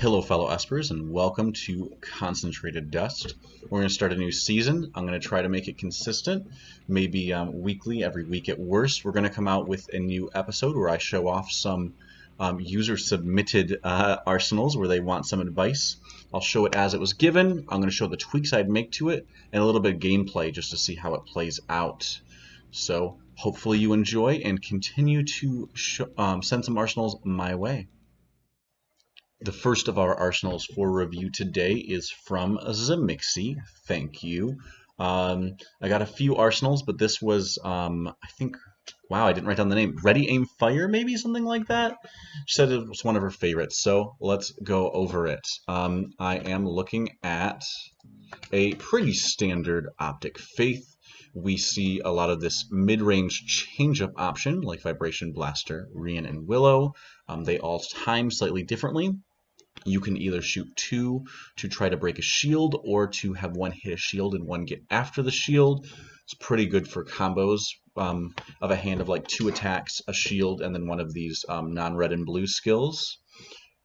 Hello, fellow Espers, and welcome to Concentrated Dust. We're going to start a new season. I'm going to try to make it consistent, maybe weekly, every week at worst. We're going to come out with a new episode where I show off some user-submitted arsenals where they want some advice. I'll show it as it was given. I'm going to show the tweaks I'd make to it, and a little bit of gameplay just to see how it plays out. So hopefully you enjoy and continue to send some arsenals my way. The first of our arsenals for review today is from Zemixy. Thank you. I got a few arsenals, but this was, I think, wow, I didn't write down the name. Ready, Aim, Fire, maybe something like that? She said it was one of her favorites, so let's go over it. I am looking at a pretty standard optic faith. We see a lot of this mid-range change-up option, like Vibration Blaster, Rian, and Willow. They all time slightly differently. You can either shoot two to try to break a shield, or to have one hit a shield and one get after the shield. It's pretty good for combos of a hand of like 2 attacks, a shield, and then one of these non-red and blue skills.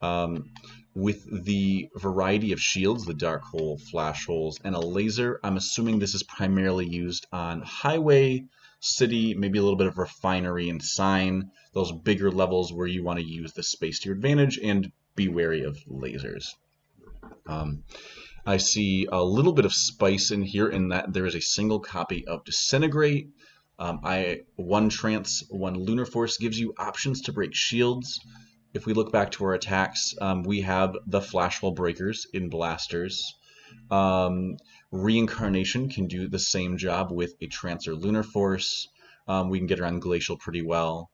With the variety of shields, the Dark Hole, Flash Holes, and a laser, I'm assuming this is primarily used on Highway, City, maybe a little bit of Refinery and Sign, those bigger levels where you want to use the space to your advantage, and be wary of lasers. I see a little bit of spice in here in that there is a single copy of Disintegrate. One Trance, one Lunar Force gives you options to break shields. If we look back to our attacks, we have the Flash Hole Breakers in Blasters. Reincarnation can do the same job with a Trance or Lunar Force. We can get around Glacial pretty well.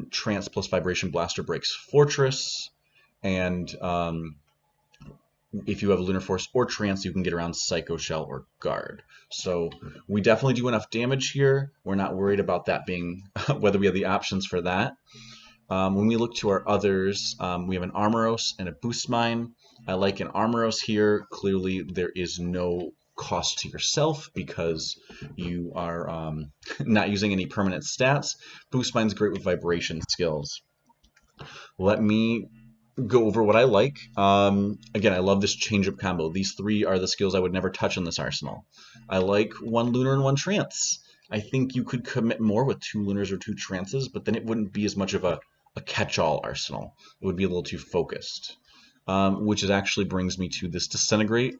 Trance plus Vibration Blaster breaks Fortress. And if you have Lunar Force or Trance, you can get around Psycho Shell or Guard. So we definitely do enough damage here. We're not worried about that being whether we have the options for that. When we look to our others, we have an Armoros and a Boost Mine. I like an Armoros here. Clearly, there is no cost to yourself because you are not using any permanent stats. Boost Mine's great with vibration skills. Let me go over what I like. Again, I love this change-up combo. These 3 are the skills I would never touch in this arsenal. I like 1 Lunar and 1 Trance. I think you could commit more with 2 Lunars or 2 Trances, but then it wouldn't be as much of a catch-all arsenal. It would be a little too focused. Which actually brings me to this Disintegrate.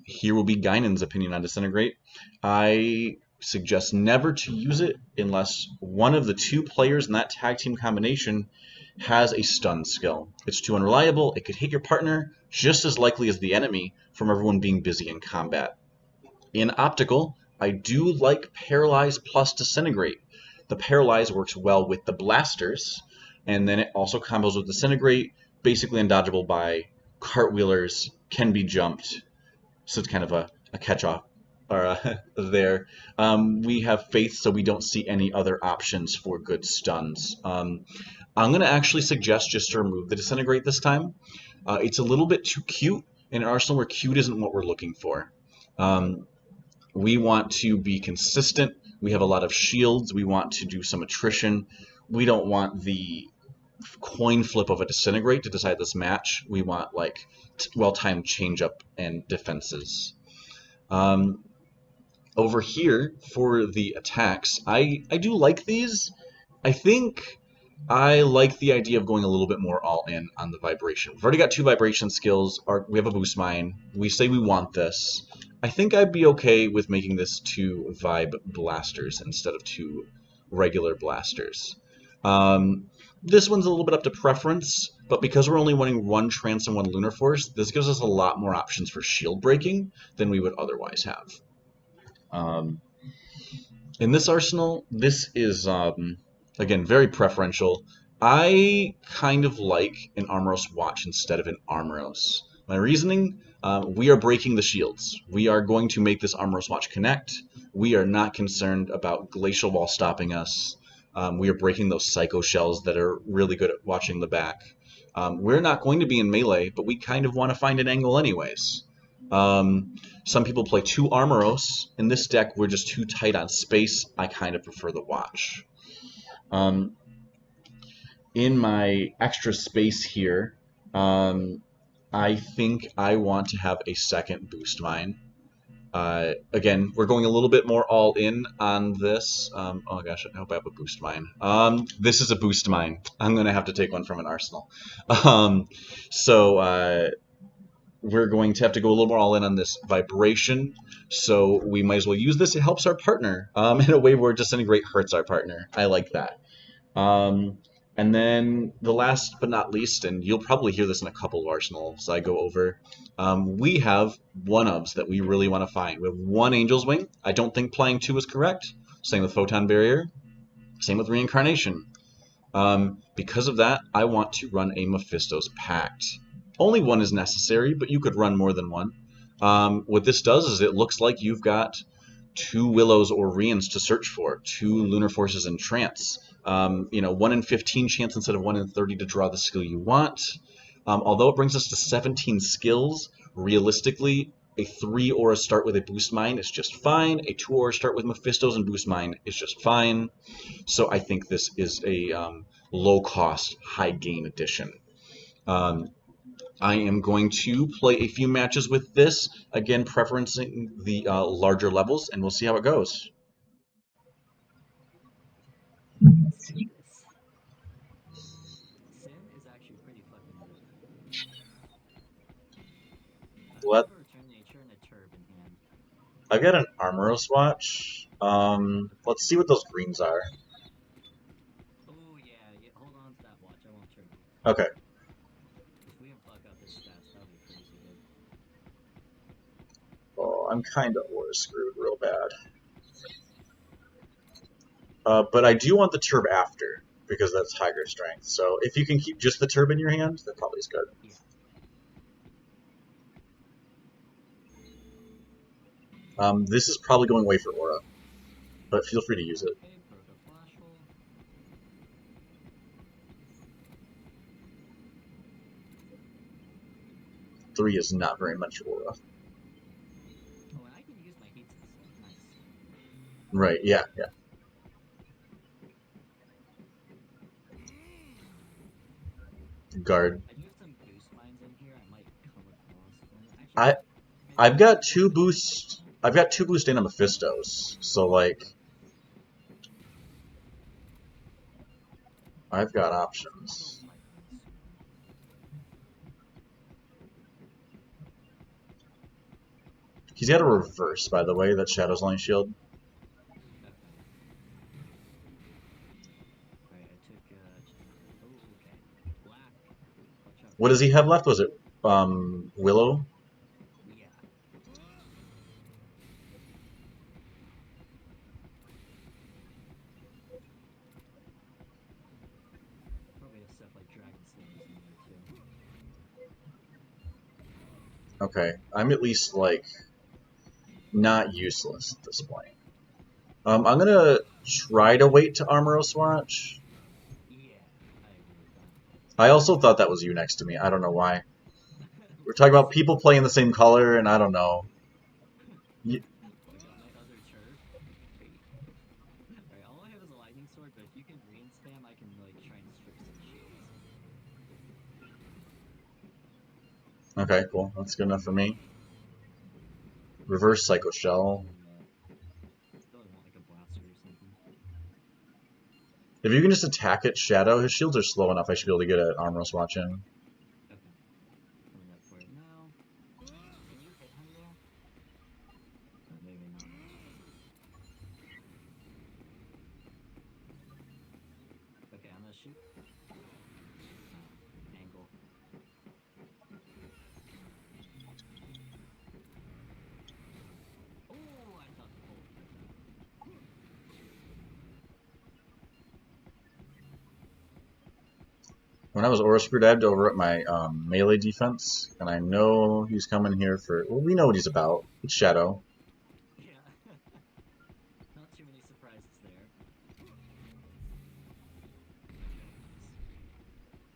Here will be Guinan's opinion on Disintegrate. I suggest never to use it unless one of the 2 players in that tag team combination has a stun skill. It's too unreliable. It could hit your partner just as likely as the enemy from everyone being busy in combat. In Optical, I do like Paralyze plus Disintegrate. The Paralyze works well with the Blasters, and then it also combos with Disintegrate, basically undodgeable by Cartwheelers, can be jumped, so it's kind of a catch-off there. We have Faith, so we don't see any other options for good stuns. I'm going to actually suggest just to remove the Disintegrate this time. It's a little bit too cute in an arsenal where cute isn't what we're looking for. We want to be consistent. We have a lot of shields. We want to do some attrition. We don't want the coin flip of a Disintegrate to decide this match. We want like well-timed change-up and defenses. Over here for the attacks, I do like these. I think I like the idea of going a little bit more all-in on the vibration. We've already got 2 vibration skills. We have a Boost Mine. We say we want this. I think I'd be okay with making this 2 Vibe Blasters instead of 2 regular Blasters. This one's a little bit up to preference, but because we're only wanting 1 Trance and 1 Lunar Force, this gives us a lot more options for shield breaking than we would otherwise have. In this arsenal, this is, again, very preferential. I kind of like an Armoros Watch instead of an Armoros. My reasoning, we are breaking the shields. We are going to make this Armoros Watch connect. We are not concerned about Glacial Wall stopping us. We are breaking those Psycho Shells that are really good at watching the back. We're not going to be in melee, but we kind of want to find an angle anyways. Some people play 2 Armoros. In this deck, we're just too tight on space. I kind of prefer the Watch. In my extra space here, I think I want to have a second boost mine. Again, we're going a little bit more all in on this. Oh gosh, I hope I have a boost mine. This is a boost mine. I'm going to have to take one from an arsenal. Um, so we're going to have to go a little more all in on this vibration. So we might as well use this. It helps our partner in a way where disintegrate hurts our partner. I like that. Um, and then the last but not least, and you'll probably hear this in a couple of arsenals I go over, we have one-ofs that we really want to find. We have one Angel's Wing. I don't think playing two is correct. Same with Photon Barrier. Same with Reincarnation. Because of that, I want to run a Mephisto's Pact. Only one is necessary, but you could run more than one. What this does is it looks like you've got two Willows or Rians to search for, two Lunar Forces in Trance. 1 in 15 chance instead of 1 in 30 to draw the skill you want. Although it brings us to 17 skills, realistically, a 3 aura start with a boost mine is just fine. A 2 aura start with Mephistos and boost mine is just fine. So I think this is a low cost, high gain addition. I am going to play a few matches with this, again preferencing the larger levels, and we'll see how it goes. Sin is actually pretty fucking good. What? I have a Return Nature and a Turb in hand. I've got an Armoros watch. Let's see what those greens are. Oh yeah, hold on to that watch. I won't Turb you. Okay. If we can fuck up his stats, that'll be crazy good. Oh, I'm kind of aura screwed real bad. But I do want the Turb after, because that's higher strength. So if you can keep just the Turb in your hand, that probably is good. Yeah. This is probably going away for aura, but feel free to use it. Okay, Flash Hole. 3 is not very much aura. Oh, and I can use my heat system. Nice. Right, yeah. Guard. I do have some boost mines in here. I might come across one. Actually, I've got 2 boost. I've got 2 boost in on Mephistos, so like I've got options. He's got a reverse, by the way, that Shadow's Line Shield. What does he have left? Was it Willow? Yeah. Probably have stuff like Dragon Slayers in there too. Okay, I'm at least like not useless at this point. I'm gonna try to wait to Armoros watch. Yeah, I agree with that. I also thought that was you next to me. I don't know why. We're talking about people playing the same color, and I don't know. My other turf. Alright, all I have is a lightning sword, but if you can green spam, I can like try and strip some shields. Okay, cool. That's good enough for me. Reverse Psycho Shell. Really want like a blaster or something. If you can just attack it, Shadow, his shields are slow enough. I should be able to get an Armoros watch in. Okay. Coming up for it now. Can you hit him though? Maybe not. Okay, I'm gonna shoot. Angle. Oh, I thought the bolt hit that. When I was aura screwed, I had to overrun my melee defense, and I know he's coming here for. Well, we know what he's about. It's Shadow. Yeah. Not too many surprises there.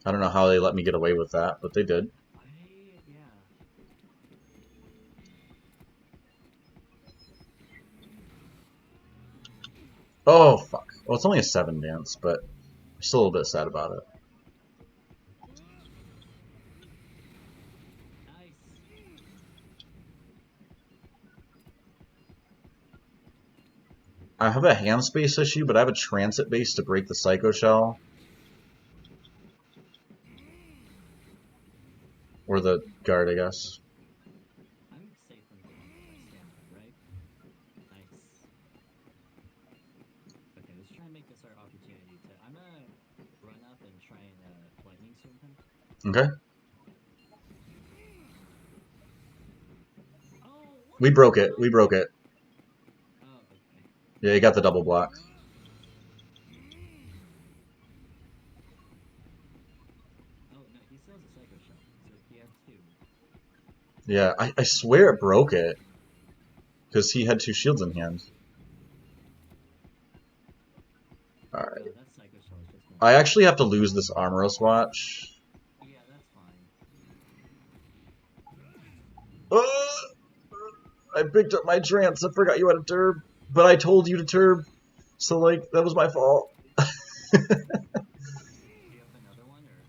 I don't know how they let me get away with that, but they did. Yeah. Oh, fuck. Well, it's only a 7 dance, but I'm still a little bit sad about it. I have a hand space issue, but I have a transit base to break the Psycho Shell. Or the guard, I guess. I'm safe from going with my stamina, right? Nice. Okay, let's try and make this our opportunity to. I'm gonna run up and try and lightning storm him. Okay. Oh, what We the broke it. fuck? We broke it. Oh, okay. Yeah, you got the double block. Oh no, he still has a psycho shell, so he had two. Yeah, I swear it broke it. Because he had 2 shields in hand. Alright. No, that psycho shell is just gonna I kill actually him. have to lose this Armoros watch. Yeah, that's fine. I picked up my trance. I forgot you had a turb. But I told you to turb. So, like, that was my fault. Do you have another one or?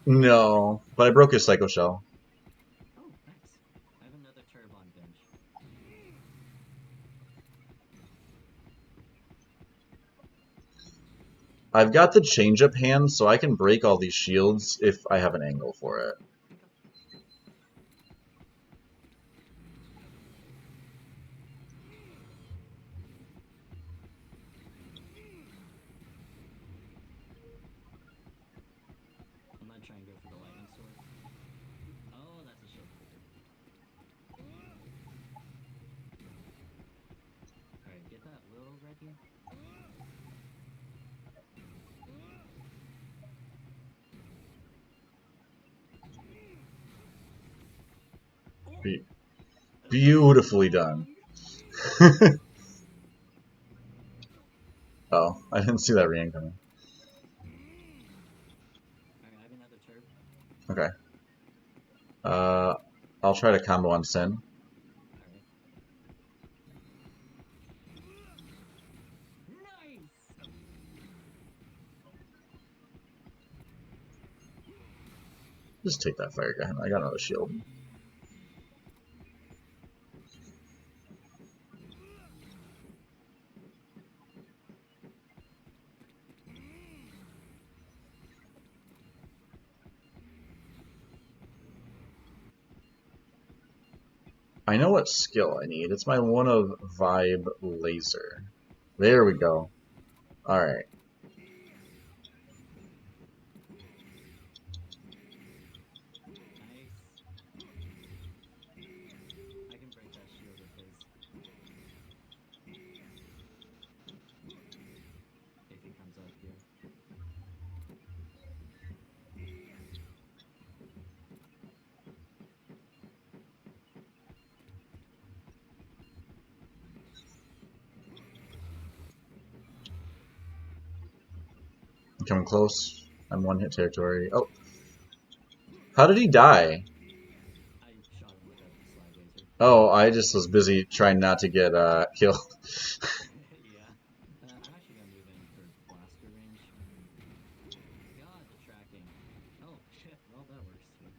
No. But I broke his Psycho Shell. Oh, nice. I have another turb on bench. I've got the change-up hand, so I can break all these shields if I have an angle for it. I'm gonna try and go for the lightning sword. Oh, that's a shield breaker. Alright, get that will ready. Oh, Be that was beautifully so done. wrong. Oh, I didn't see that re coming. Alright, I have another turb. Okay. I'll try to combo on Sin. Alright. Nice! Just take that fire guy. I got another shield. I know what skill I need. It's my one of Vibe Laser. There we go. Alright. Nice. I can break that shield of his. If he comes up here. I'm coming close. I'm one hit territory. Oh. How did he die? I shot him with a slide laser. Oh, I just was busy trying not to get killed. Yeah. I'm actually gonna move in for blaster range. God, the tracking. Oh, shit. Well, that works too.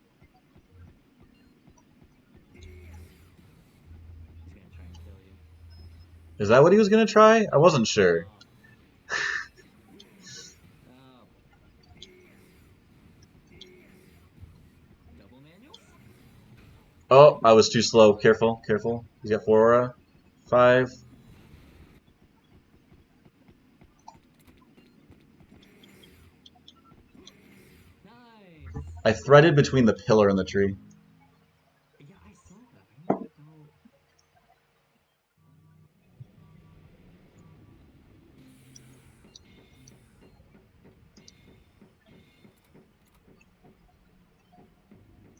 He's gonna try and kill you. Is that what he was gonna try? I wasn't sure. Oh. Oh, boy. Double manuals? Oh, I was too slow. Careful, careful. He's got 4 aura. 5. Nice! I threaded between the pillar and the tree. Yeah, I saw that. I don't know.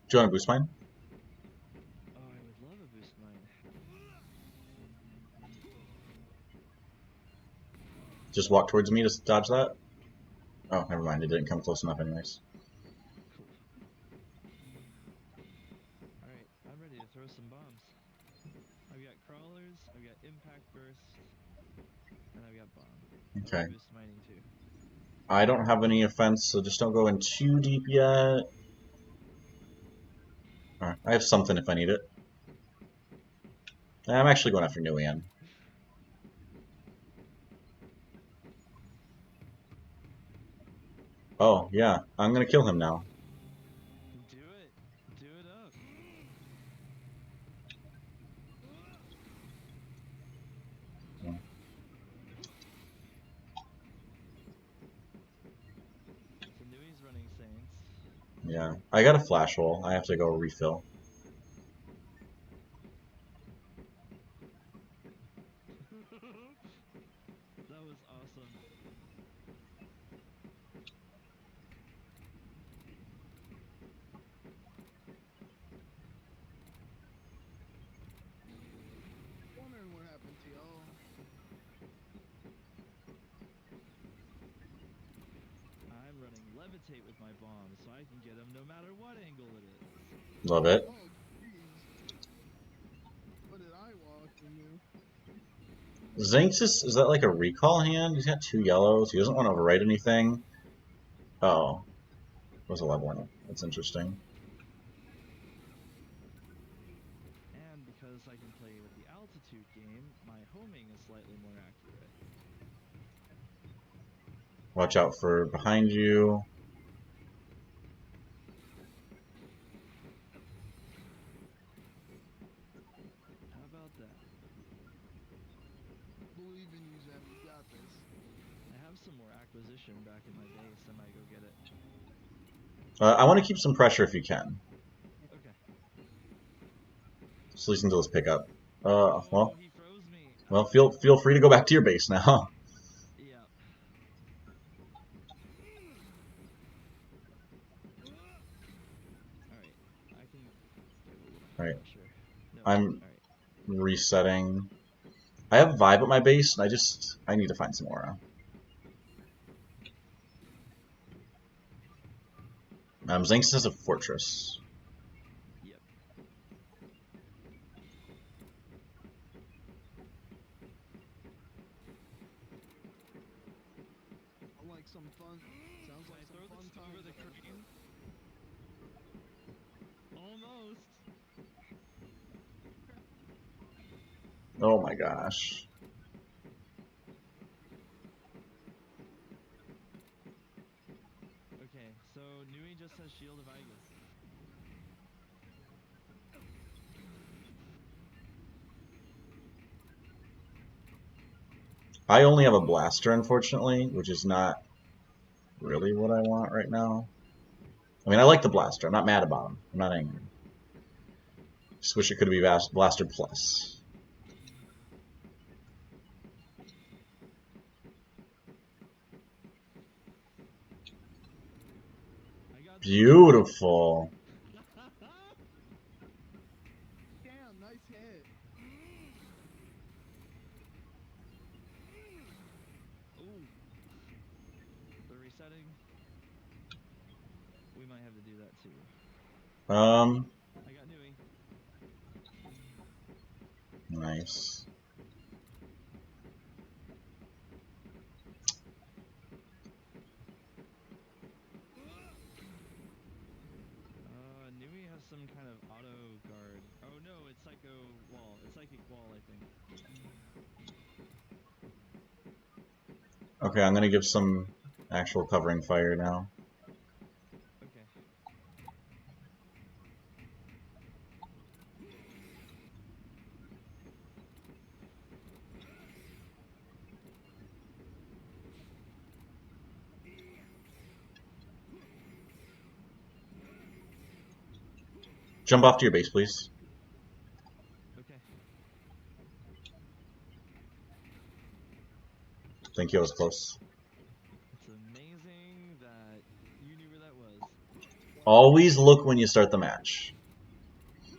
Do you want to boost mine? Oh, I would love a boost mine. Just walk towards me to dodge that? Oh, never mind. It didn't come close enough anyways. Cool. Alright, I'm ready to throw some bombs. I've got crawlers, I've got impact burst, and I've got bomb. Okay. Oh, boost mining too. I don't have any offense, so just don't go in too deep yet. Alright, I have something if I need it. I'm actually going after Nguyen. Oh, yeah. I'm gonna kill him now. Do it. Do it up. So Nui's running Saints. Yeah. I got a flash hole. I have to go refill. That was awesome. Wondering what happened to y'all. I'm running levitate with my bomb, so I can get him no matter what angle it is. Love it. Oh, jeez. What did I walk into? Zinx is that like a recall hand? He's got 2 yellows. He doesn't want to overwrite anything. Oh. It was a level one. That's interesting. And because I can play with the altitude game, my homing is slightly more accurate. Watch out for behind you. How about that? Believe in you, Zem. You got this. I have some more acquisition back in my base. I might go get it. I want to keep some pressure if you can. Okay. Just listen to this pickup. Oh, he froze me. Well, feel free to go back to your base now. Yeah. Alright. I can give a little Alright. pressure. No. I'm Alright. resetting. I have Vibe at my base, and I need to find some aura. Zinx has a fortress. Yep. I like some fun. Sounds Can I like throw some fun this times. over the crane? Almost. Oh my gosh. Okay, so Nui just has Shield of Igus. I only have a blaster, unfortunately, which is not really what I want right now. I mean, I like the blaster. I'm not mad about him. I'm not angry. Just wish it could be Blaster Plus. I got Beautiful. Damn, nice hit. Ooh. The resetting. We might have to do that too. I got Nui. Nice. Nui has some kind of auto guard. Oh no, it's Psycho Wall. It's Psychic Wall, I think. Okay, I'm gonna give some actual covering fire now. Okay. Jump off to your base, please. Okay. Thank you, I was close. It's amazing that you knew where that was. Always look when you start the match. Okay.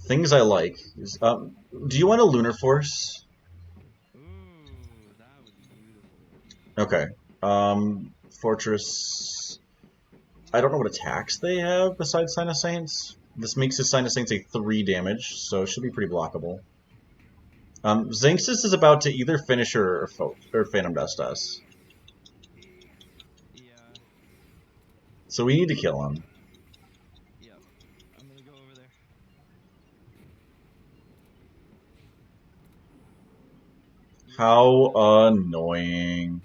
Things I like is, do you want a Lunar Force? Ooh, that would be beautiful. Okay. Fortress. I don't know what attacks they have besides Sign of Saints. This makes his Sign of Saints a 3 damage, so it should be pretty blockable. Xanxus is about to either finish or Phantom Dust us. Yeah. So we need to kill him. Yep. I'm gonna go over there. How annoying.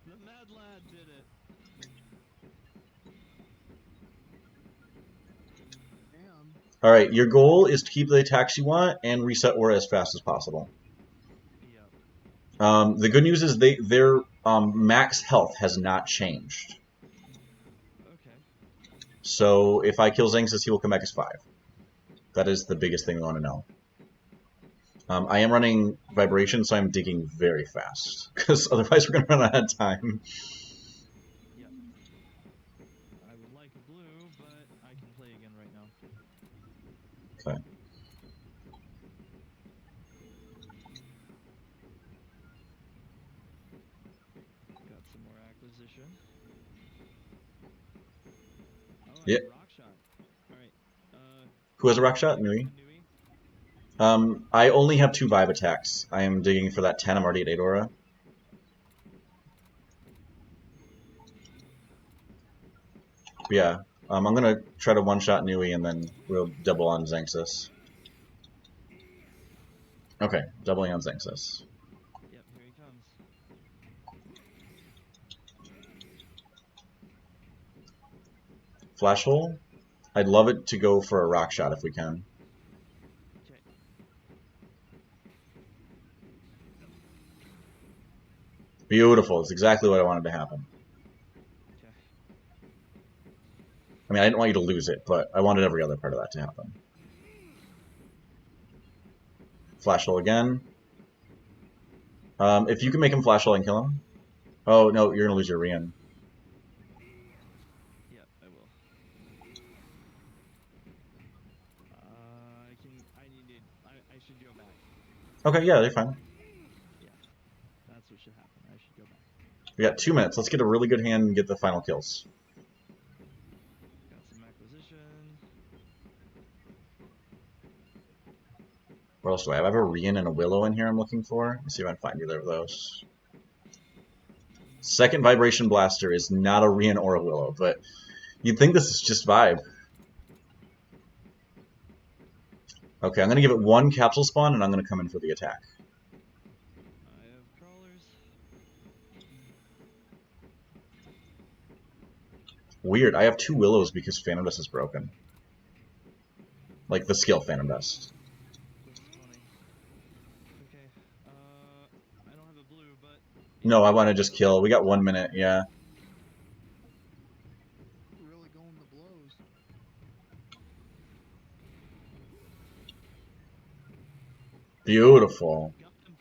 The mad lad did it. Damn. All right, your goal is to keep the attacks you want and reset aura as fast as possible. Yep. The good news is their max health has not changed. Okay. So if I kill Zengsis, he will come back as 5. That is the biggest thing we want to know. I am running vibration, so I'm digging very fast, because otherwise we're going to run out of time. Yep. I would like a blue, but I can play again right now. Okay. Got some more acquisition. Oh, I Yep. have rock shot. All right. Who has a rock shot? Nui? Nui. I only have 2 vibe attacks. I am digging for that 10. I'm already at 8 aura. Yeah. I'm going to try to one-shot Nui, and then we'll double on Zengsis. Okay, doubling on Zengsis. Yep, here he comes. Flash hole? I'd love it to go for a rock shot if we can. Okay. Beautiful. It's exactly what I wanted to happen. Okay. I mean, I didn't want you to lose it, but I wanted every other part of that to happen. Flash hole again. If you can make him flash hole and kill him. Oh, no, you're going to lose your Rian. Yep, I will. I should go back. Okay, yeah, they're fine. Yeah. That's what should happen. I should go back. We got 2 minutes. Let's get a really good hand and get the final kills. Got some acquisition. What else do I have? I have a Rian and a Willow in here I'm looking for. Let's see if I can find either of those. Second Vibration Blaster is not a Rian or a Willow, but you'd think this is just vibe. Okay, I'm going to give it 1 capsule spawn, and I'm going to come in for the attack. I have crawlers. Weird, I have 2 Willows because Phantom Dust is broken. Like the skill Phantom Dust. That's funny. Okay. I don't have a blue, but... No, I want to just kill. We got 1 minute, yeah. Really going the blows. Beautiful. Got him.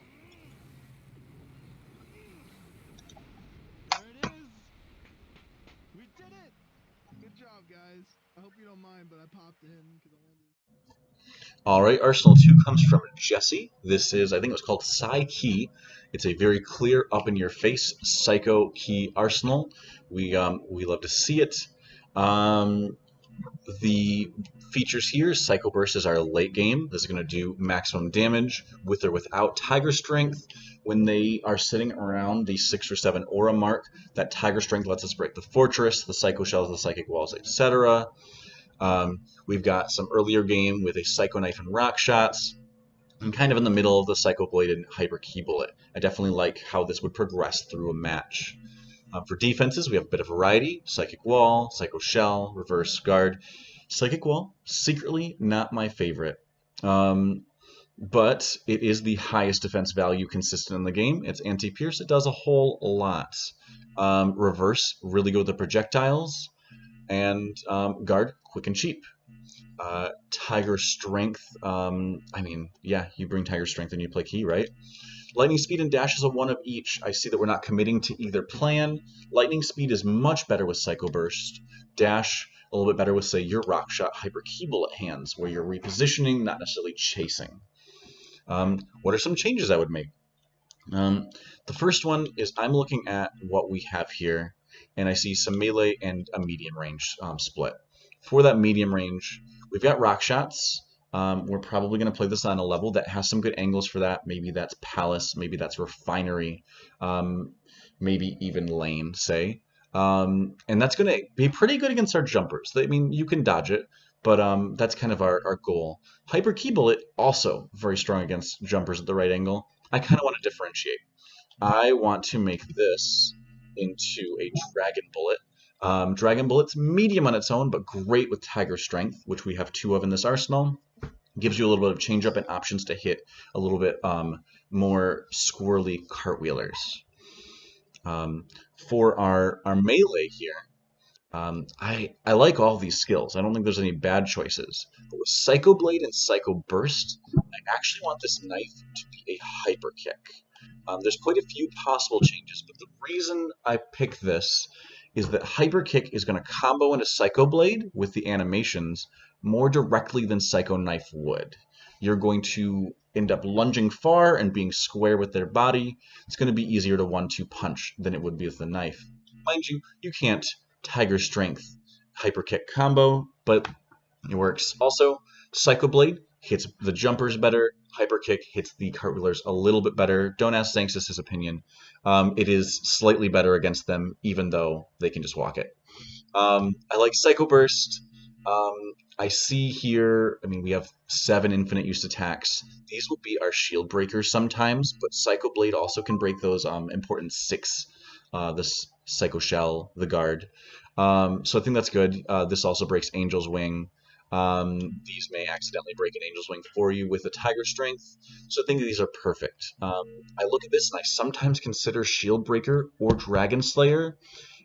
There it is! We did it! Good job, guys. I hope you don't mind, but I popped in because I wanted to. Alright, Arsenal 2 comes from Jesse. This is, I think it was called Psy Key. It's a very clear, up-in-your-face Psycho Key Arsenal. We love to see it. The features here, Psycho Burst is our late game. This is going to do maximum damage with or without Tiger Strength. When they are sitting around the 6 or 7 aura mark, that Tiger Strength lets us break the fortress, the Psycho Shells, the Psychic Walls, etc. We've got some earlier game with a Psycho Knife and Rock Shots, and kind of in the middle of the Psycho Blade and Hyper Key Bullet. I definitely like how this would progress through a match. For defenses, we have a bit of variety. Psychic Wall, Psycho Shell, Reverse Guard. Psychic Wall, secretly not my favorite. But it is the highest defense value consistent in the game. It's anti-pierce. It does a whole lot. Reverse, really good with the projectiles. And Guard, quick and cheap. Tiger Strength, I mean, yeah, you bring Tiger Strength and you play Key, right? Lightning Speed and Dash is a 1 of each. I see that we're not committing to either plan. Lightning Speed is much better with Psycho Burst. Dash, a little bit better with, say, your Rock Shot Hyper Key Bullet hands, where you're repositioning, not necessarily chasing. What are some changes I would make? The first one is I'm looking at what we have here, and I see some melee and a medium range split. For that medium range, we've got Rock Shots. We're probably going to play this on a level that has some good angles for that. Maybe that's Palace, maybe that's Refinery, maybe even Lane, say. And that's going to be pretty good against our jumpers. I mean, you can dodge it, but that's kind of our goal. Hyper Key Bullet also very strong against jumpers at the right angle. I kind of want to differentiate. I want to make this into a Dragon Bullet. Dragon Bullet's medium on its own, but great with Tiger Strength, which we have 2 of in this arsenal. Gives you a little bit of change up and options to hit a little bit more squirrely cartwheelers. For our melee here, I like all these skills. I don't think there's any bad choices. But with Psycho Blade and Psycho Burst, I actually want this knife to be a hyper kick. There's quite a few possible changes, but the reason I pick this is that Hyper Kick is going to combo into Psycho Blade with the animations more directly than Psycho Knife would. You're going to end up lunging far and being square with their body. It's going to be easier to 1-2 punch than it would be with the knife. Mind you, you can't Tiger Strength Hyper Kick combo, but it works. Also, Psycho Blade hits the jumpers better. Hyper Kick hits the cartwheelers a little bit better. Don't ask Zanxis his opinion. It is slightly better against them, even though they can just walk it. I like Psycho Burst. I see here, I mean, we have 7 infinite use attacks. These will be our shield breakers sometimes, but Psycho Blade also can break those important 6. This Psycho Shell, the guard. So I think that's good. This also breaks Angel's Wing. These may accidentally break an Angel's Wing for you with a Tiger Strength. So I think these are perfect. I look at this and I sometimes consider Shield Breaker or Dragon Slayer.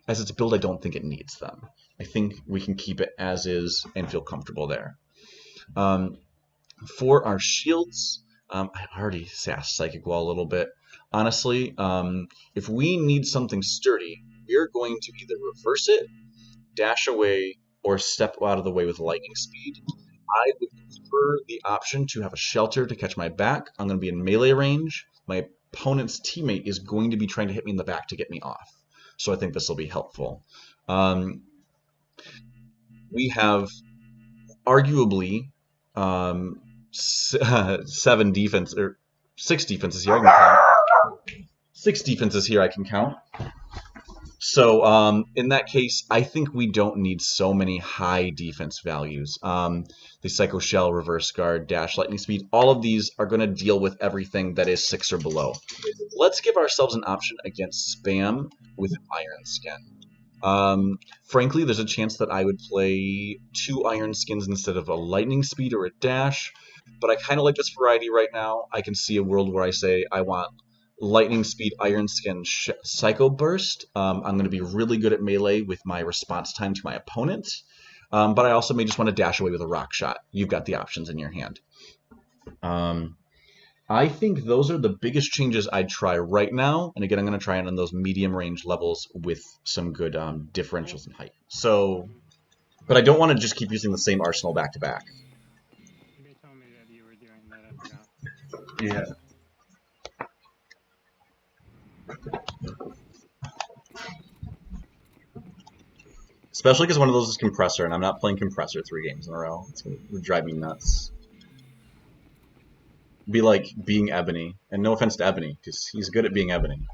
As its build, I don't think it needs them. I think we can keep it as is and feel comfortable there. For our shields, I already sassed Psychic Wall a little bit. Honestly, if we need something sturdy, we're going to either reverse it, dash away, or step out of the way with lightning speed. I would prefer the option to have a shelter to catch my back. I'm going to be in melee range. My opponent's teammate is going to be trying to hit me in the back to get me off. So I think this will be helpful. We have arguably 7 defense or 6 defenses here. I can count. 6 defenses here I can count. So in that case, I think we don't need so many high defense values. The Psycho Shell, Reverse Guard, Dash, Lightning Speed, all of these are going to deal with everything that is 6 or below. Let's give ourselves an option against Spam with an Iron Skin. Frankly, there's a chance that I would play 2 Iron Skins instead of a Lightning Speed or a Dash, but I kind of like this variety right now. I can see a world where I say I want Lightning Speed, Iron Skin, Psycho Burst. I'm going to be really good at melee with my response time to my opponent, but I also may just want to dash away with a Rock Shot. You've got the options in your hand. I think those are the biggest changes I'd try right now, and again, I'm going to try it on those medium range levels with some good differentials in height. So, but I don't want to just keep using the same arsenal back to back. They told me that you were doing that, I forgot. Yeah. Especially because one of those is Compressor, and I'm not playing Compressor 3 games in a row. It's going to drive me nuts. Be like being Ebony. And no offense to Ebony, because he's good at being Ebony.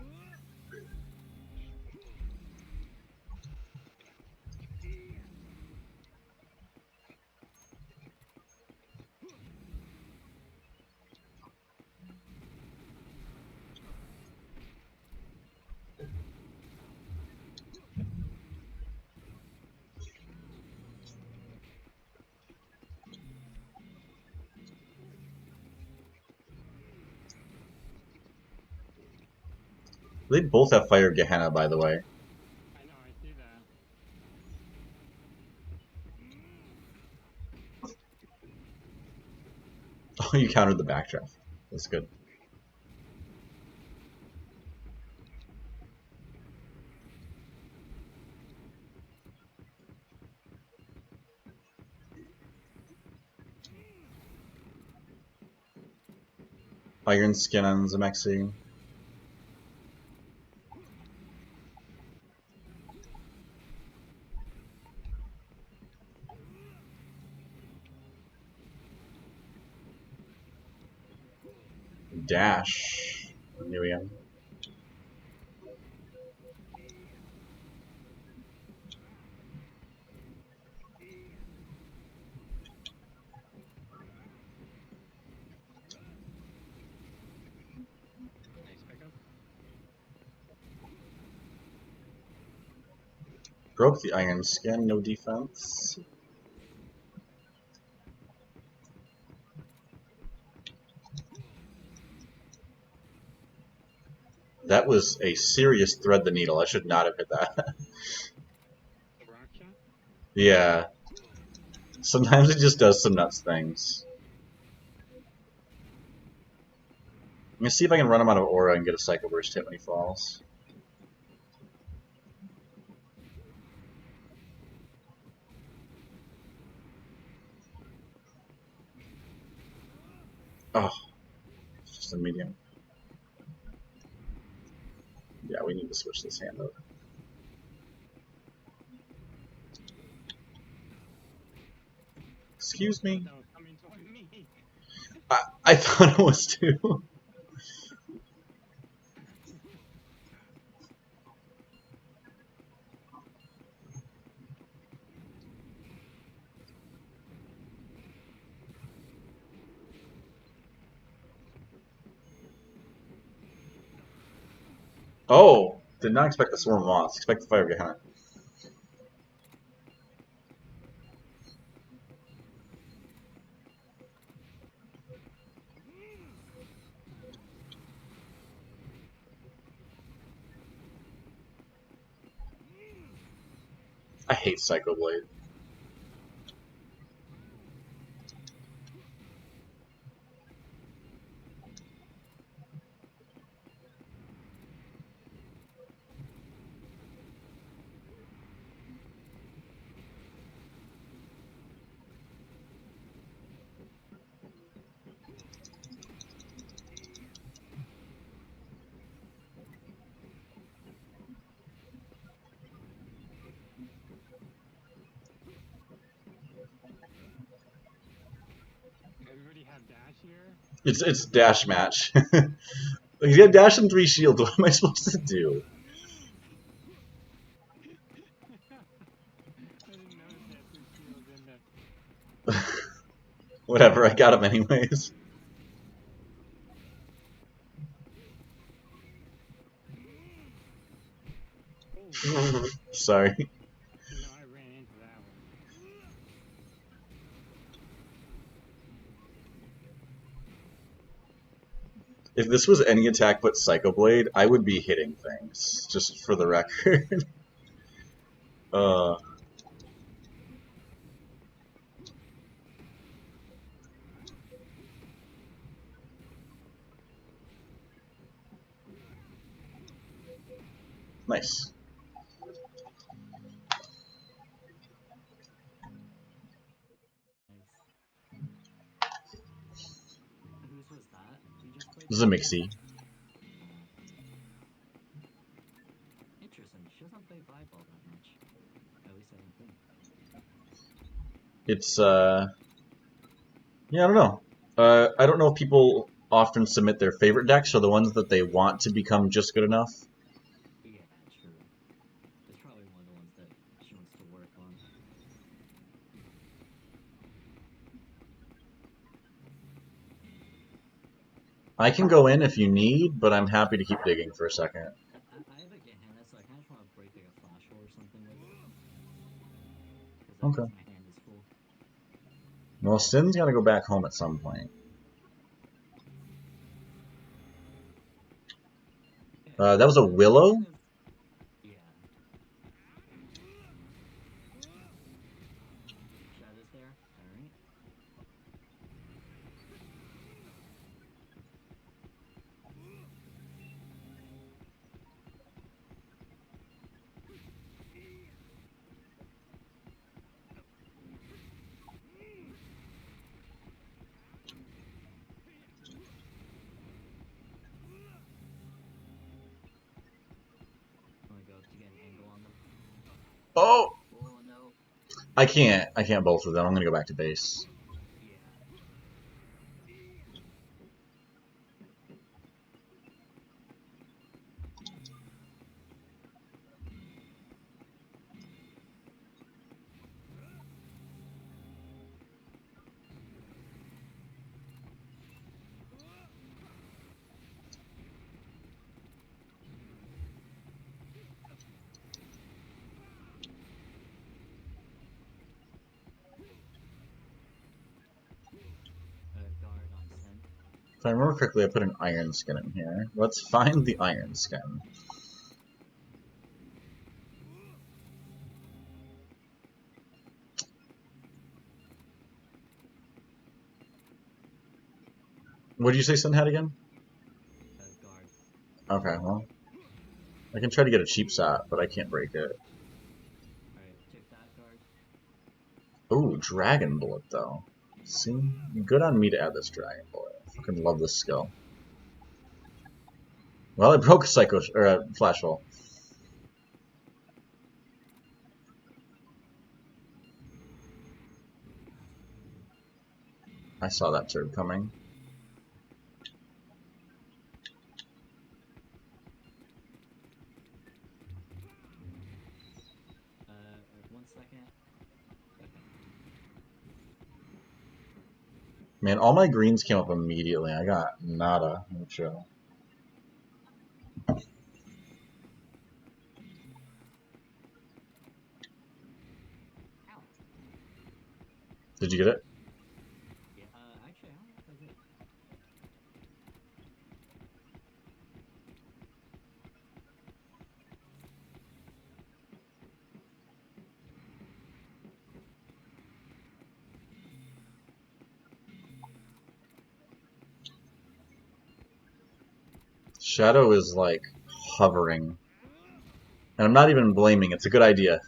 They both have Fire Gehenna, by the way. I know, I see that. Oh, you countered the backdraft. That's good. Iron Skin on Zemixy. Dash. New again. Broke the iron skin, no defense. That was a serious thread the needle. I should not have hit that. The rock shot? Yeah. Sometimes it just does some nuts things. Let me see if I can run him out of aura and get a Psycho Burst hit when he falls. Oh, it's just a medium. Yeah, we need to switch this hand over. Excuse me. That was coming toward me. I thought it was too. Oh, did not expect the Swarm Moths. Expect the Fire Gehenna. I hate Psycho Blade. Everybody have dash here? It's dash match. He's got dash and 3 shields. What am I supposed to do? I didn't notice that 3 shields in there. Whatever, I got him anyways. Oh, Sorry. no, I ran into that one. If this was any attack but Psycho Blade, I would be hitting things, just for the record. uh, nice. Whose was that you just played? Zemixy. Interesting. She doesn't play Volleyball that much. At least I don't think. It's, yeah, I don't know. I don't know if people often submit their favorite decks or the ones that they want to become just good enough. Yeah, true. It's probably one of the ones that she wants to work on. I can go in if you need, but I'm happy to keep digging for a second. I have a Gehenna, so I kind of just want to break like a flash hole or something with it. Because Okay. my hand is full. Well, Sin's got to go back home at some point. That was a Willow? Yeah. Shadows there. Alright. I'm gonna go to get an angle on them. Oh! Oh no. I can't both of them. I'm gonna go back to base. Yeah. If I remember correctly, I put an iron skin in here. Let's find the iron skin. What did you say Sin had again? Guard. Okay, well. I can try to get a cheap shot, but I can't break it. Alright, take that guard. Ooh, Dragon Bullet, though. See? Good on me to add this Dragon Bullet. I fucking love this skill. Well, I broke Psycho or Flash Roll. I saw that turd coming. One second. Okay. Man, all my greens came up immediately. I got nada. Mucho. Ow. Did you get it? Yeah, actually, I don't know if I did. Shadow is like hovering. And I'm not even blaming, it's a good idea.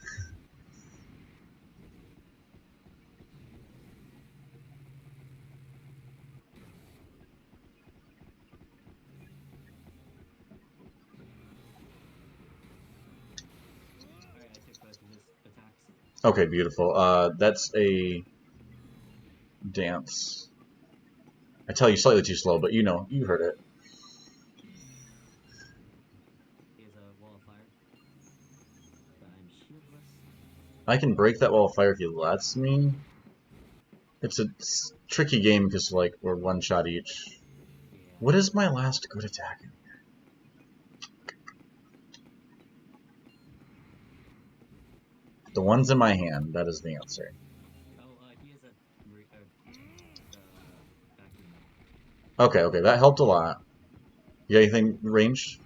Alright, I took both of his attacks. Okay, beautiful. That's a dance. I tell you slightly too slow, but you know, you heard it. He has a wall of fire. But I'm shieldless. I can break that wall of fire if he lets me. It's a tricky game because like we're one shot each. Yeah. What is my last good attack in here? The one's in my hand. That is the answer. Oh, he has a vacuum. Okay, that helped a lot. You got anything ranged?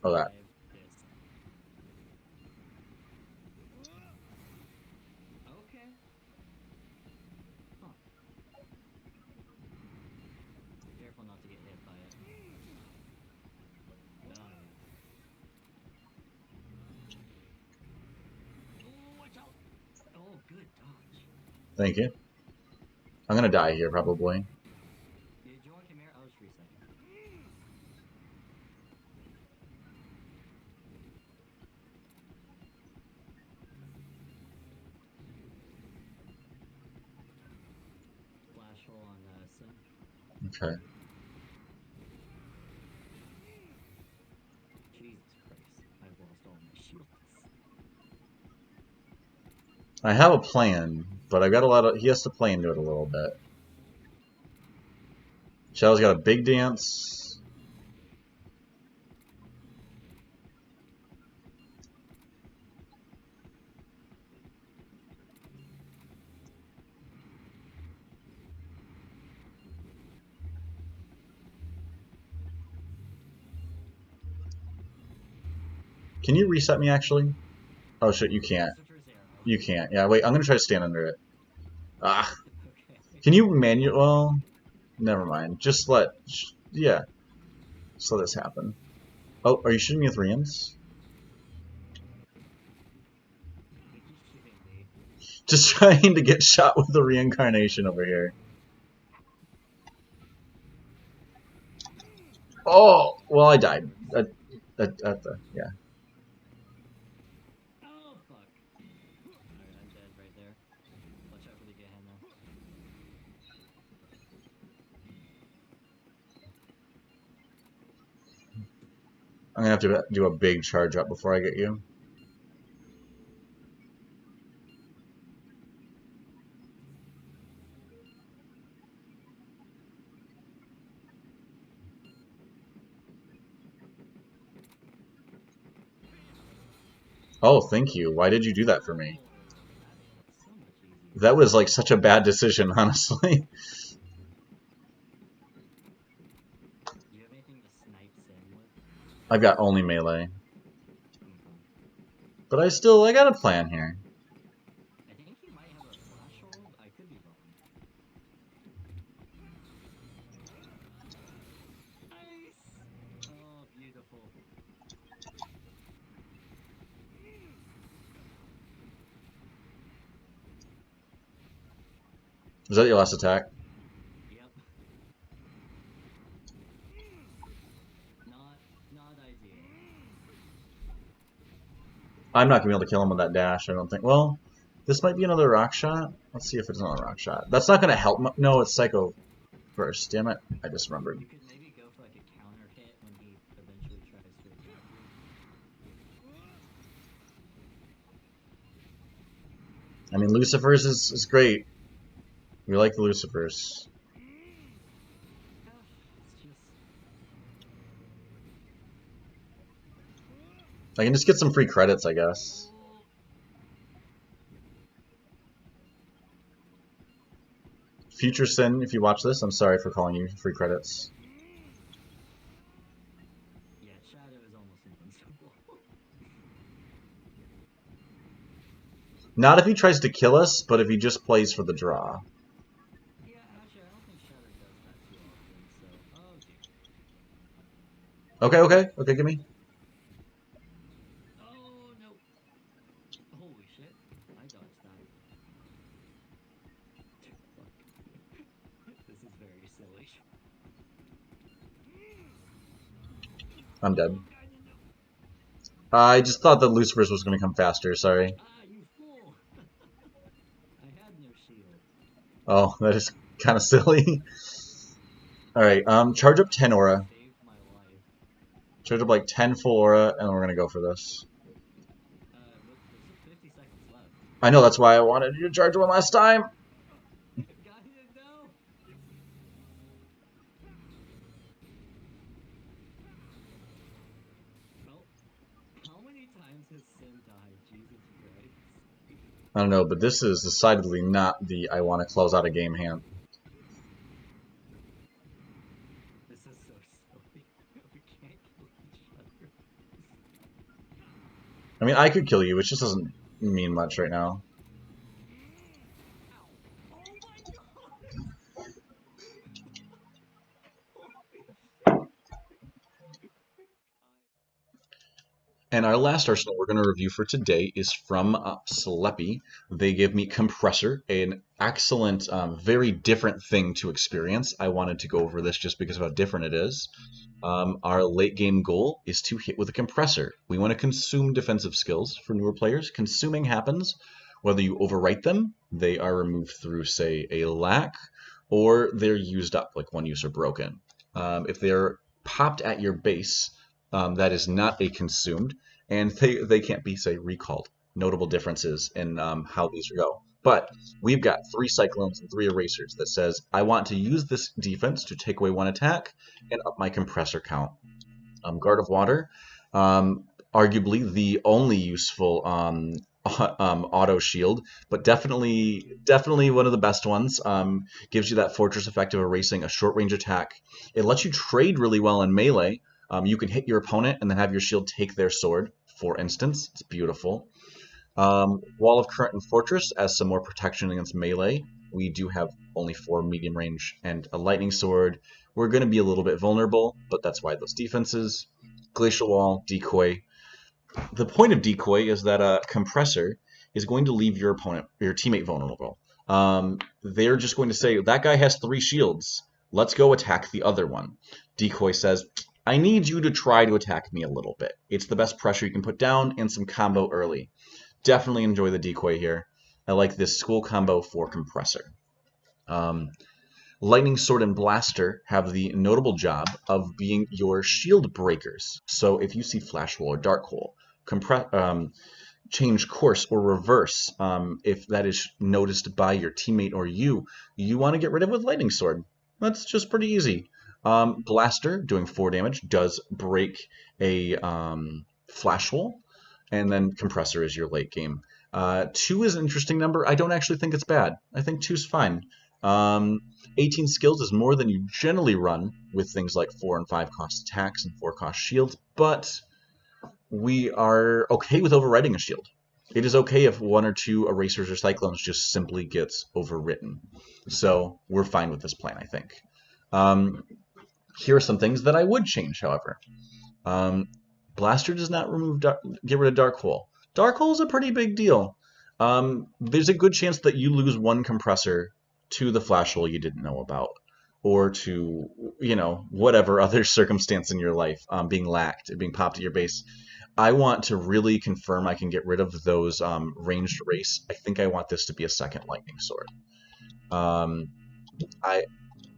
Oh, that. I have this. Okay. Huh. Careful not to get hit by it. Oh, yeah. Oh, watch out! Oh, good dodge. Thank you. I'm gonna die here probably. Did you want Chimera? I was resetting. Flash hole on Sim. Okay. Jesus Christ. I've lost all my shields. I have a plan, but I've got a lot of. He has to play into it a little bit. Shadow's got a big dance. Can you reset me actually? Oh shit, you can't. You can't. Yeah, wait, I'm gonna try to stand under it. Ah. Okay. Can you manual? Well, never mind. Just let. Yeah. Just let this happen. Oh, are you shooting me with Rians? Just trying to get shot with the reincarnation over here. Oh, well, I died. At the, yeah. Oh, fuck. Alright, I'm dead right there. Watch out for the Gehenna. I'm gonna have to do a big charge up before I get you. Oh, thank you. Why did you do that for me? So much easier. That was like such a bad decision, honestly. I've got only melee. Okay. But I got a plan here. I think he might have a flash hold. I could be wrong. Nice! Oh, beautiful. Is that your last attack? Yep. Not ideal. I'm not going to be able to kill him with that dash, I don't think. Well, this might be another rock shot. Let's see if it's another rock shot. That's not going to help. No, it's Psycho first. Damn it. I just remembered. You could maybe go for like a counter hit when he eventually tries to attack you. I mean, Lucifer's is great. We like the Lucifers. It's just... I can just get some free credits, I guess. Future Sin, if you watch this, I'm sorry for calling you free credits. Yeah, Shadow is almost invincible. Not if he tries to kill us, but if he just plays for the draw. Yeah, actually, I don't think Shadow does that too often, so... Oh, dear. Okay, give me. Oh, no! Holy shit. I dodged that. Fuck. This is very silly. I'm dead. I just thought that Lucifer's was going to come faster, sorry. Ah, you fool! I had no shield. Oh, that is kind of silly. Alright, charge up 10 aura. Saved my life. Charge up like 10 full aura, and we're going to go for this. Look, there's 50 seconds left. I know, that's why I wanted you to charge one last time. Got it, no! Well, how many times has Sin died? Jesus Christ. I don't know, but this is decidedly not the I want to close out a game hand. This is so silly. We can't kill each other. I mean, I could kill you, which just doesn't mean much right now. Ow. Oh my god! And our last arsenal we're going to review for today is from Slepi. They give me Compressor, an excellent, very different thing to experience. I wanted to go over this just because of how different it is. Our late game goal is to hit with a Compressor. We want to consume defensive skills for newer players. Consuming happens whether you overwrite them, they are removed through, say, a lack, or they're used up, like one use or broken. If they're popped at your base, that is not a consumed, and they can't be, say, recalled. Notable differences in how these go. But we've got 3 Cyclones and 3 Erasers that says, I want to use this defense to take away 1 attack and up my compressor count. Guard of Water, arguably the only useful auto shield, but definitely one of the best ones. Gives you that fortress effect of erasing a short range attack. It lets you trade really well in melee. You can hit your opponent and then have your shield take their sword, for instance. It's beautiful. Wall of Current and Fortress as some more protection against melee. We do have only 4 medium range and a lightning sword. We're going to be a little bit vulnerable, but that's why those defenses. Glacial Wall, Decoy. The point of Decoy is that a Compressor is going to leave your opponent, your teammate, vulnerable. They're just going to say, that guy has 3 shields. Let's go attack the other one. Decoy says, I need you to try to attack me a little bit. It's the best pressure you can put down and some combo early. Definitely enjoy the Decoy here. I like this school combo for Compressor. Lightning Sword and Blaster have the notable job of being your shield breakers. So if you see Flash Hole or Dark Hole, change course or reverse, if that is noticed by your teammate or you want to get rid of with Lightning Sword. That's just pretty easy. Blaster, doing 4 damage, does break a Flash Hole, and then Compressor is your late game. 2 is an interesting number. I don't actually think it's bad. I think 2's fine. 18 skills is more than you generally run with things like 4 and 5 cost attacks and 4 cost shields, but we are okay with overwriting a shield. It is okay if 1 or 2 erasers or cyclones just simply gets overwritten. So we're fine with this plan, I think. Here are some things that I would change, however. Blaster does not get rid of Dark Hole. Dark Hole is a pretty big deal. There's a good chance that you lose 1 compressor to the flash hole you didn't know about, or to, whatever other circumstance in your life, being lacked, being popped at your base. I want to really confirm I can get rid of those ranged race. I think I want this to be a second lightning sword.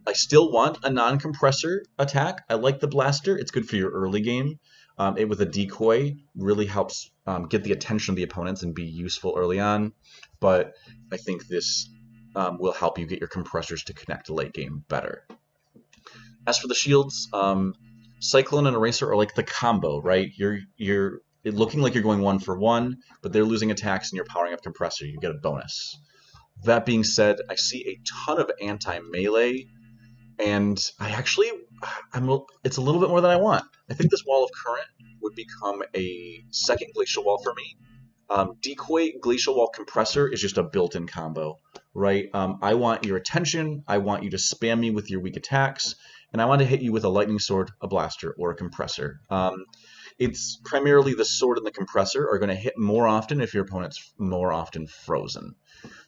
I still want a non-compressor attack. I like the blaster. It's good for your early game. It with a decoy really helps get the attention of the opponents and be useful early on. But I think this will help you get your compressors to connect late game better. As for the shields, Cyclone and Eraser are like the combo, right? You're looking like you're going 1 for 1, but they're losing attacks and you're powering up compressor. You get a bonus. That being said, I see a ton of anti-melee. And it's a little bit more than I want. I think this Wall of Current would become a second Glacial Wall for me. Decoy, Glacial Wall, Compressor is just a built-in combo, right? I want your attention, I want you to spam me with your weak attacks, and I want to hit you with a Lightning Sword, a Blaster, or a Compressor. It's primarily the Sword and the Compressor are going to hit more often if your opponent's more often frozen.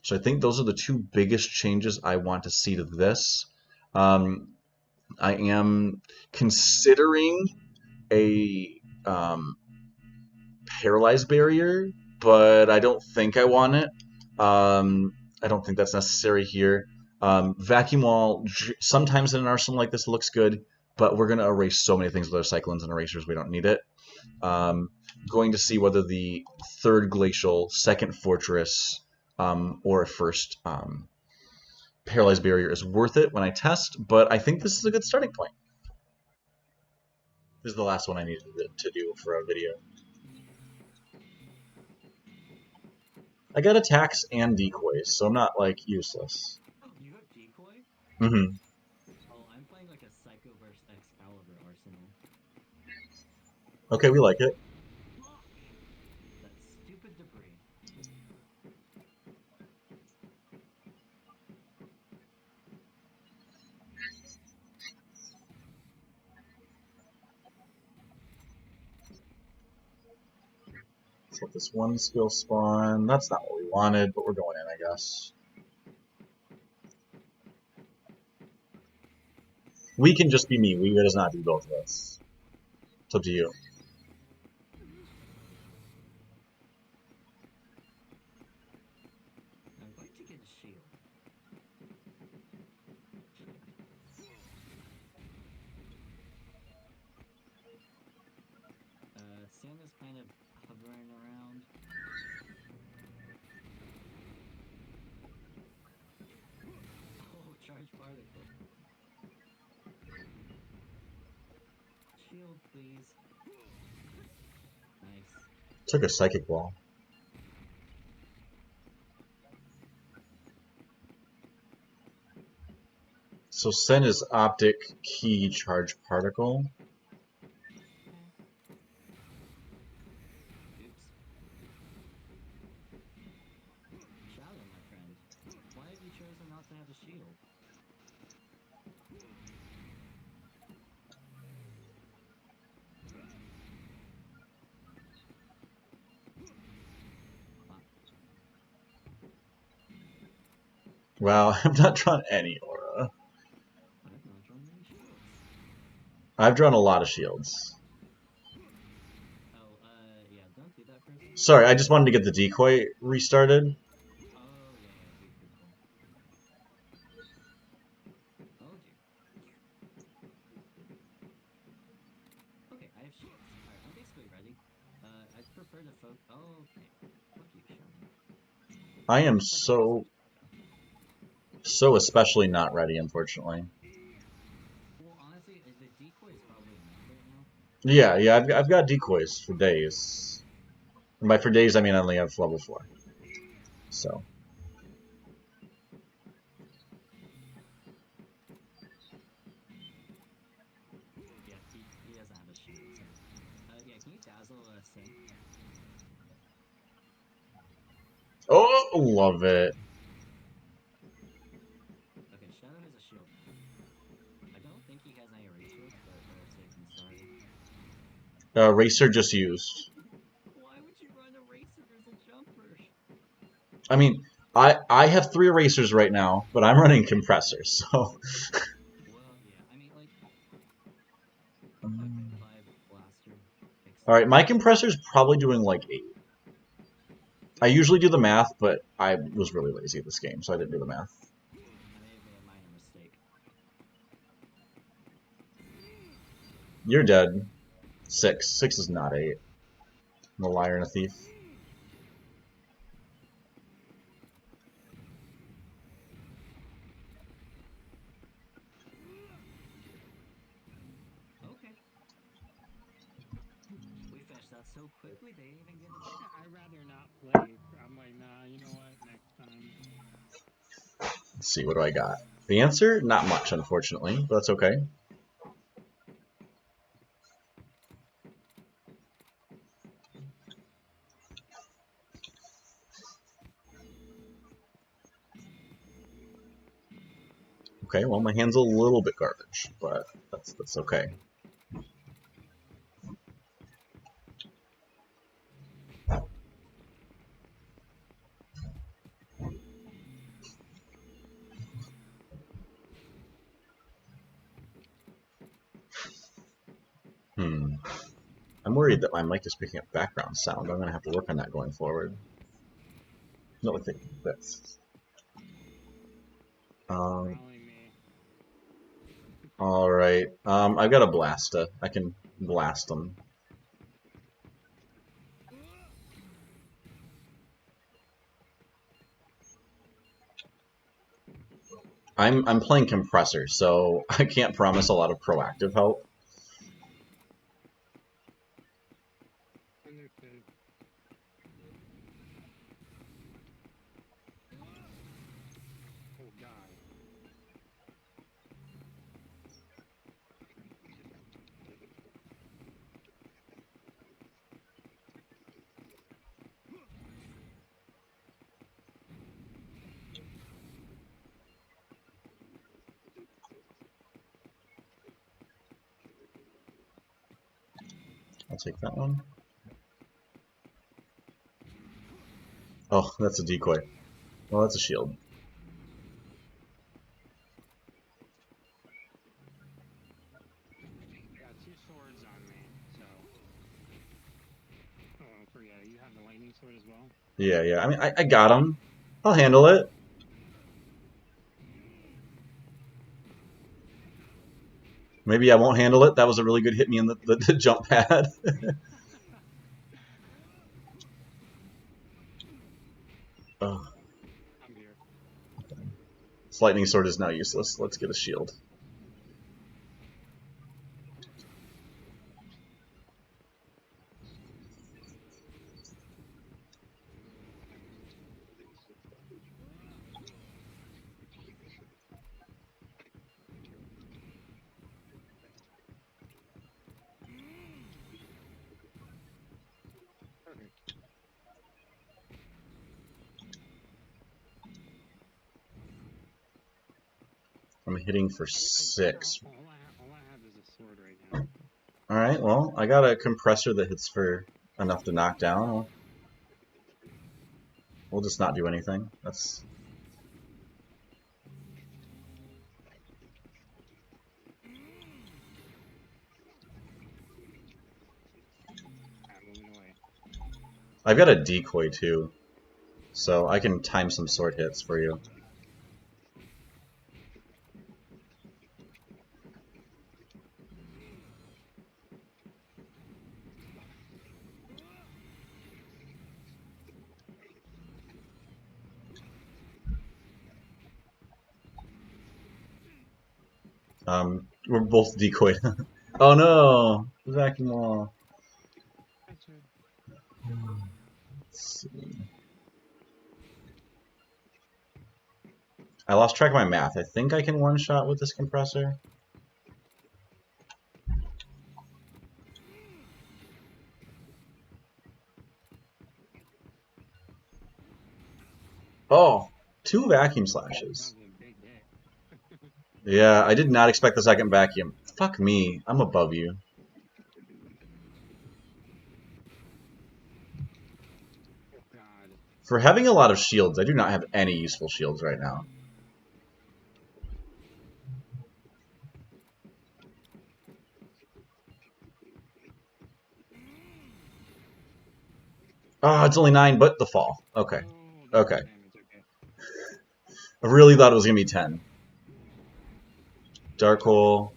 So I think those are the 2 biggest changes I want to see to this. I am considering a paralyzed barrier, but I don't think I want it. I don't think that's necessary here. Vacuum wall, sometimes in an arsenal like this looks good, but we're going to erase so many things with our cyclones and erasers, we don't need it. Going to see whether the 3rd glacial, 2nd fortress, or a 1st paralyzed barrier is worth it when I test, but I think this is a good starting point. This is the last one I needed to do for a video. I got attacks and decoys, so I'm not, like, useless. You have decoy? Mm-hmm. Oh, I'm playing like a Psycho vs. Excalibur arsenal. Okay, we like it. That stupid debris. Let's let this 1 skill spawn. That's not what we wanted, but we're going in, I guess. We can just be me. We does not do both of us. It's up to you. I'm going to get a shield. Sam is kind of hovering around. Oh, charge particle. Shield, please. Nice. Took a psychic wall. So Sen is optic key charge particle. Oops. Shadow, my friend. Why have you chosen not to have a shield? Wow, I've not drawn any aura. I've not drawn many shields. I've drawn a lot of shields. Oh, yeah, don't do that first. Sorry, I just wanted to get the decoy restarted. Oh, yeah, be cool. Oh, dear. Okay, I have shields. Alright, I'm basically ready. I'd prefer to focus. Oh, okay. Fuck you, Shaman. I am so especially not ready, unfortunately. Well, honestly, the decoy is probably enough right now. Yeah, I've got decoys for days. And by for days, I mean I only have level 4. So. doesn't have a shield. So. Yeah, can you dazzle Sing? Oh, love it. Okay, Shadow has a shield. I don't think he has any racers, but better safe than sorry. Racer just used. Why would you run a racer as a jumper? I mean, I have 3 erasers right now, but I'm running compressors, so. Well, yeah, I mean, like. Okay, 5 blaster. Alright, my compressor's probably doing like 8. I usually do the math, but I was really lazy at this game, so I didn't do the math. I may have made a minor mistake. You're dead. 6. 6 is not 8. I'm a liar and a thief. Okay. We finished that so quickly, they didn't even get a chance. I'd rather not play. I'm like, nah, you know what? Next time. Let's see, what do I got? The answer? Not much, unfortunately, but that's okay. Okay, well, my hand's a little bit garbage, but that's okay. I'm worried that my mic is picking up background sound. I'm going to have to work on that going forward. No, I think this. Probably me. Alright. I've got a Blasta. I can blast them. I'm playing compressor, so I can't promise a lot of proactive help. Understood. Oh God. I'll take that one. Oh, that's a decoy. Well, that's a shield. I got 2 swords on me, so. Oh, forget it. You have the lightning sword as well. Yeah. I mean, I got him. I'll handle it. Maybe I won't handle it. That was a really good hit me in the jump pad. Oh, I'm here. this lightning sword is now useless. Let's get a shield. Perfect. I'm hitting for 6. All I have is a sword right now. Alright, well, I got a compressor that hits for enough to knock down. We'll just not do anything. That's... I'm moving away. I've got a decoy too, so I can time some sword hits for you. We're both decoyed. Oh no! The vacuum wall. Let's see. I lost track of my math. I think I can one-shot with this compressor. Oh, 2 vacuum That slashes. was a big hit. Yeah, I did not expect the second vacuum. Fuck me, I'm above you. God. For having a lot of shields, I do not have any useful shields right now. Oh, it's only 9, but the fall. Okay. Oh, that Okay. much damage. Okay. I really thought it was going to be 10. Dark Hole.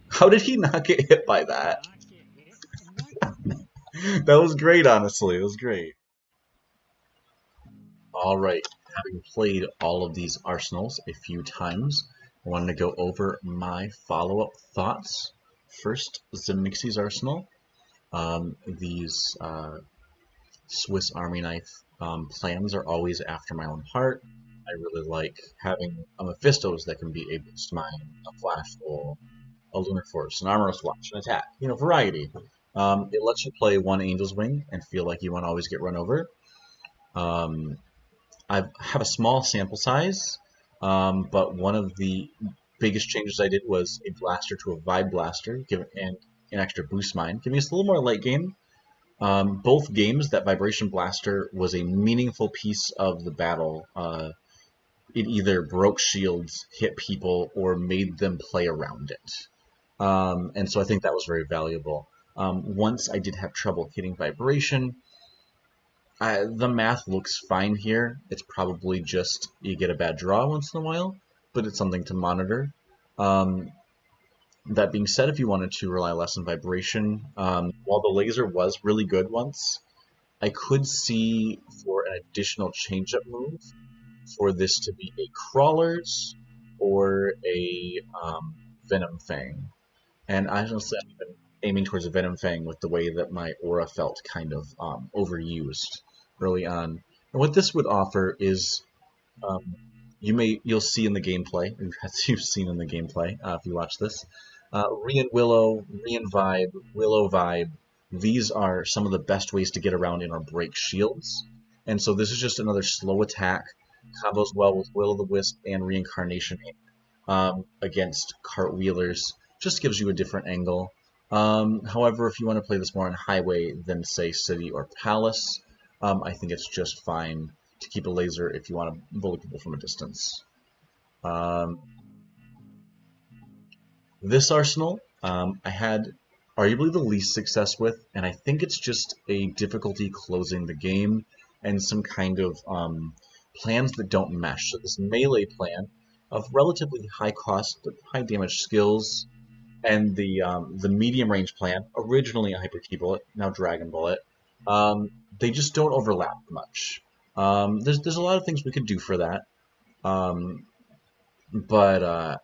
How did he not get hit by that? Not get hit? What? That was great, honestly. It was great. Alright, having played all of these arsenals a few times, I wanted to go over my follow-up thoughts. First, Zemixy's arsenal. These Swiss Army knife plans are always after my own heart. I really like having a Mephistos that can be a boost mine, a flash roll, a lunar force, an armorous watch, an attack. You know, variety. It lets you play one Angel's Wing and feel like you won't always get run over. Um, I have a small sample size, but one of the biggest changes I did was a blaster to a vibe blaster, and an extra boost mine, giving us a little more late game. Both games, that vibration blaster was a meaningful piece of the battle. It either broke shields, hit people, or made them play around it. And so I think that was very valuable. Once I did have trouble hitting vibration, the math looks fine here. It's probably just you get a bad draw once in a while, but it's something to monitor. Um, that being said, if you wanted to rely less on vibration, while the laser was really good once, I could see for an additional change-up move for this to be a Crawlers or a Venom Fang. And honestly, I'm even aiming towards a Venom Fang with the way that my aura felt kind of overused early on. And what this would offer is um, you'll see in the gameplay, as you've seen in the gameplay if you watch this, Rian Willow, Rian Vibe, Willow Vibe. These are some of the best ways to get around in our break shields. And so this is just another slow attack, combos well with Will o' the Wisp and Reincarnation against cartwheelers. Just gives you a different angle. However, if you want to play this more on highway than, say, city or palace, I think it's just fine to keep a laser if you want to bully people from a distance. Um, this arsenal, I had arguably the least success with, and I think it's just a difficulty closing the game and some kind of plans that don't mesh. So this melee plan of relatively high cost but high damage skills, and the medium range plan, originally a Hyper Key Bullet, now Dragon Bullet, they just don't overlap much. There's a lot of things we could do for that, um, but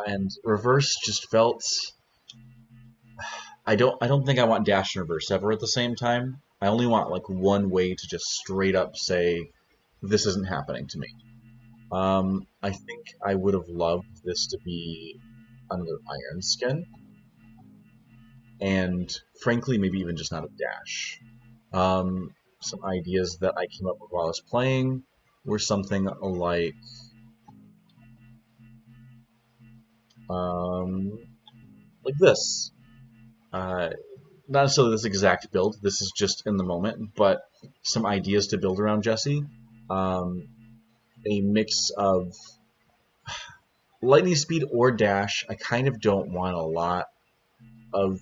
and reverse just felt. I don't think I want dash and reverse ever at the same time. I only want like one way to just straight up say this isn't happening to me. I think I would have loved this to be another Iron Skin, and frankly, maybe even just not a dash. Some ideas that I came up with while I was playing were something um, like this. Uh, Not necessarily this exact build. This is just in the moment, but some ideas to build around Jesse. Um, a mix of lightning speed or dash. I kind of don't want a lot of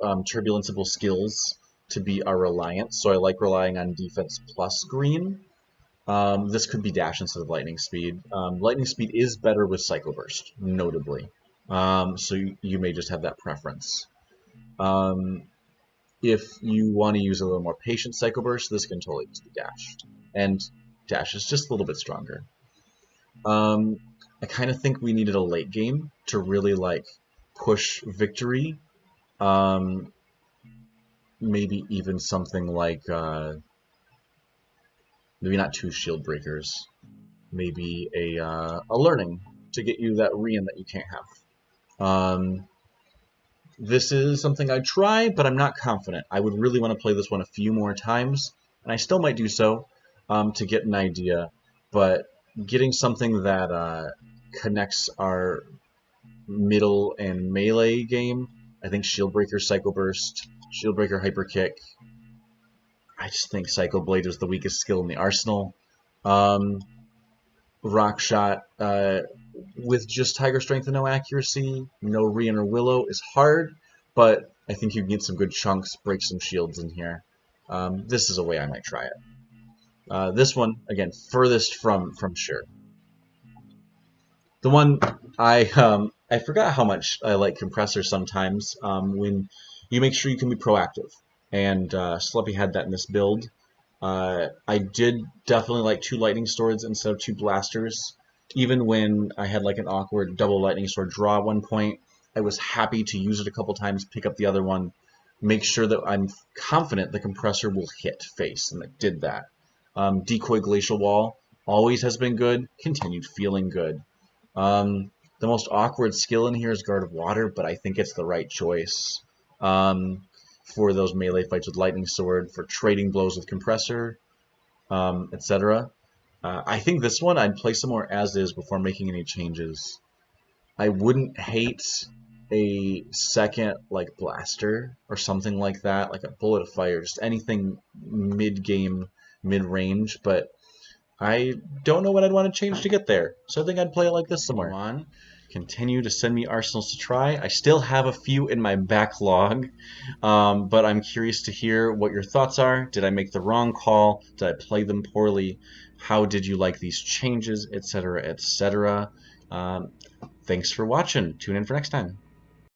turbulenceable skills to be our reliance, so I like relying on defense plus green. This could be dash instead of lightning speed. Lightning speed is better with Psycho Burst, notably. So you may just have that preference. Um, if you want to use a little more patient Psycho Burst, this can totally just be dash. And dash is just a little bit stronger. I kind of think we needed a late game to really like push victory. Um, Maybe even something like maybe not 2 shield breakers. Maybe a learning to get you that Rian that you can't have. This is something I'd try, but I'm not confident. I would really want to play this one a few more times, and I still might do so. to get an idea, but getting something that connects our middle and melee game, I think Shield Breaker, Psycho Burst, Shield Breaker, Hyper Kick. I just think Psycho Blade was the weakest skill in the arsenal. Rock Shot with just Tiger Strength and no accuracy, no Rian or Willow is hard, but I think you can get some good chunks, break some shields in here. This is a way I might try it. This one, again, furthest from sure. The one I forgot how much I like Compressor sometimes when you make sure you can be proactive, and Slepi had that in this build. I did definitely like 2 lightning swords instead of 2 blasters. Even when I had like an awkward double lightning sword draw at one point, I was happy to use it a couple times, pick up the other one, make sure that I'm confident the compressor will hit face, and it did that. Decoy Glacial Wall always has been good, continued feeling good. The most awkward skill in here is Guard of Water, but I think it's the right choice for those melee fights with Lightning Sword, for trading blows with Compressor, etc. I think this one I'd play some more as is before making any changes. I wouldn't hate a second like Blaster or something like that, like a Bullet of Fire, just anything mid-game, mid-range, but I don't know what I'd want to change to get there, so I think I'd play it like this somewhere. On. Continue to send me arsenals to try. I still have a few in my backlog, but I'm curious to hear what your thoughts are. Did I make the wrong call? Did I play them poorly? How did you like these changes, etc., etc.? Thanks for watching. Tune in for next time.